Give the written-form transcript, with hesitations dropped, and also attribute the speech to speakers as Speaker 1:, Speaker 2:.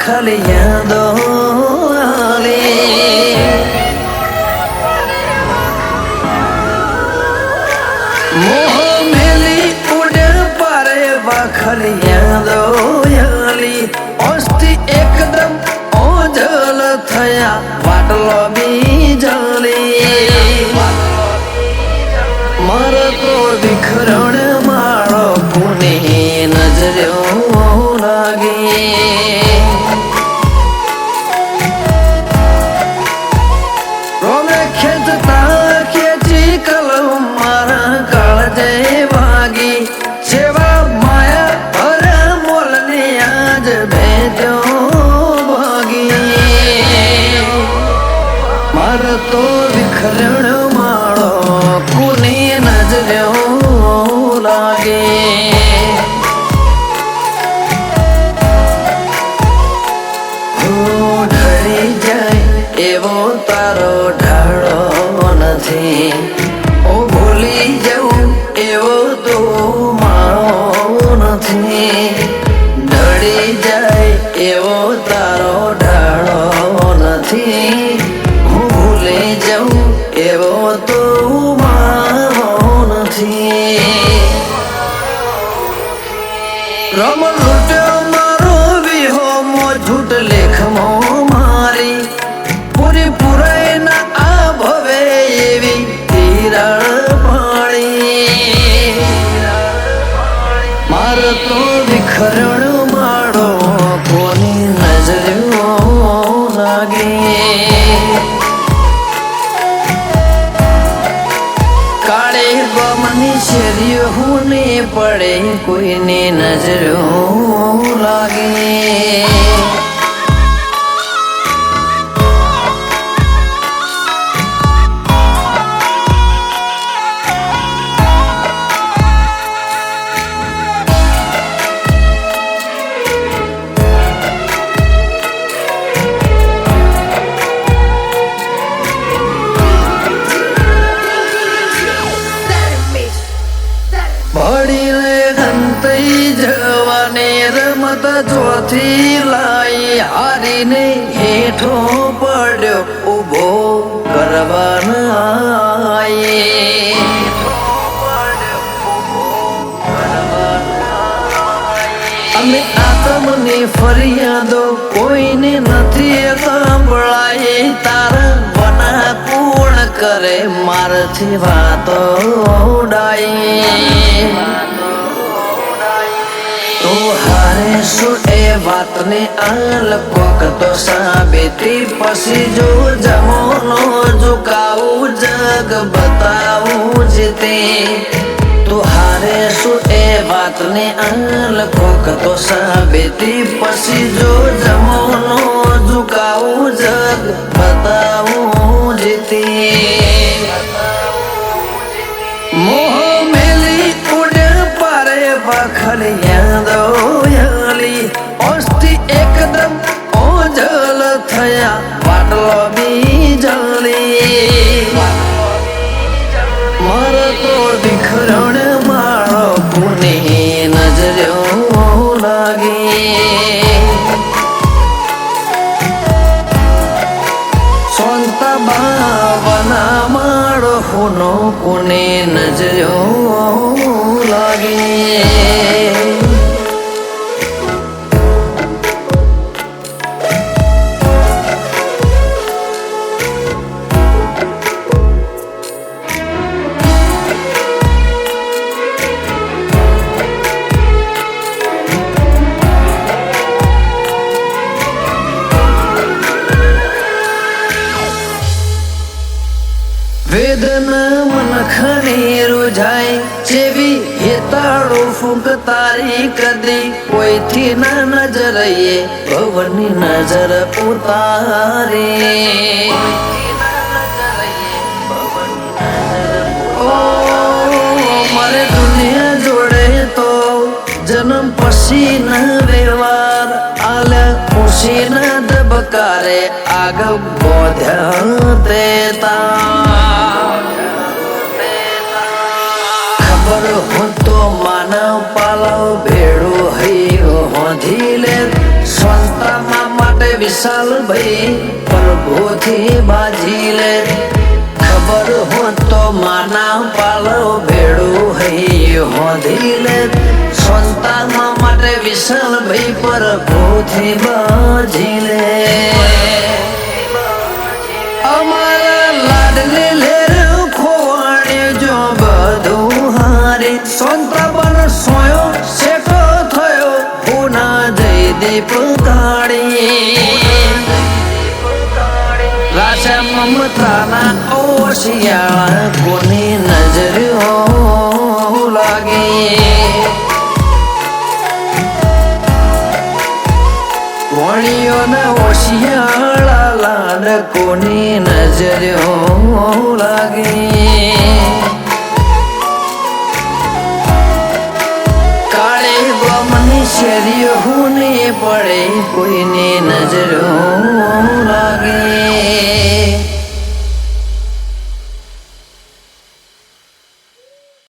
Speaker 1: વાખલિયા દોલે મોહ મેલી ઉડે પારે વાખલિયા દોયલી ઓસ્તી એકદમ ઓજલ થયા વાટલો બીજલી મારો તો વિખરણ માળો પુને નજર્યો લાગે રોમે ખેંચતા ખેંચી કલમ મારા કાળજે વાગી સેવા માયા અરે મોલની આજ ભેટ્યો ભાગી મારો તો વિખરણ માળો પુને નજર્યો લાગે ઢળી જાય એવો તારો ઢાળો નથી ઓ ભૂલી જવું એવો તો માળો નથી ઢળી જાય એવો તારો ઢાળો નથી હું ભૂલી જવું એવો તો માળો નથી રમ લૂટ્યો મારો વિહો મો ઝૂટ લેખમો મારી પૂરી પુરાઈ ના આ ભવે એવી તિરાડ પાણી મારો તો વિખરણ માળો કોની નજર્યો લાગે કાળે ગમની શેરીઓ હું ને પડે કોઈને નજરો લાગે ભળીને ગંતઈ જવાને રમત ચોથી લાઈ હારીને હેઠો પડ્યો ઉભો કરવાના અમે આતમની ફરિયાદો કોઈને નથી સાંભળાય તારા બના પૂર્ણ કરે મારથી વાતો ઉડાઈ તો હારે શું એ વાતને આલ કોક તો સાબિતી પછી જો જમોનો ઝુકાવું જગ બતાવું જીતે તો હારે શું એ વાતને આલ કોક તો સાબિતી પછી જો જમોનો ઝુકાવું જગ બતાવું જીતે મોહ મેલી ઉડે પારે વાખલિયા દોયલી ઓસ્તી એકદમ ઓજલ થયા વાટલો બીજલી મારો તો વિખરણ માળો પુને નજર્યો લાગે સોંતા બાવના માળો હુનો કોને નજર્યો લાગે વેદના મન ખની રૂજાય જેવી હેતાળો ફૂંક તારી કદી કોઈથી ના નજરએ ભવની નજર ઉતારે ઓ મારે દુનિયા જોડે તો જન્મ પછી ના વ્યવહાર આલ્યા ખુશી ના ધબકારે આગળ બોધ્યા તેતા ખબર હું તો માનવ પાલવ ભેડું હૈયો હોધી લે સંતા વિશાલ ભાઈ પ્રભુથી બાજી લે ખબર હોત તો માના પાલો ભેડું હૈ હોધી લે સંતાનમાં માટે વિશાલ ભાઈ પ્રભુથી બાજી લે અમારા લાડલી લેર ખોવાડે જો બધું હારે સંતા બન સોયો શેકો થયો પૂના જયદીપ રાજા મમતાના ઓશિયાળા કોની નજરો લાગે વણિયોના ઓશિયાળા લાડ કોની નજરો લાગે કાળે ગમની શેરીઓ ને પડે કોઈની નજરો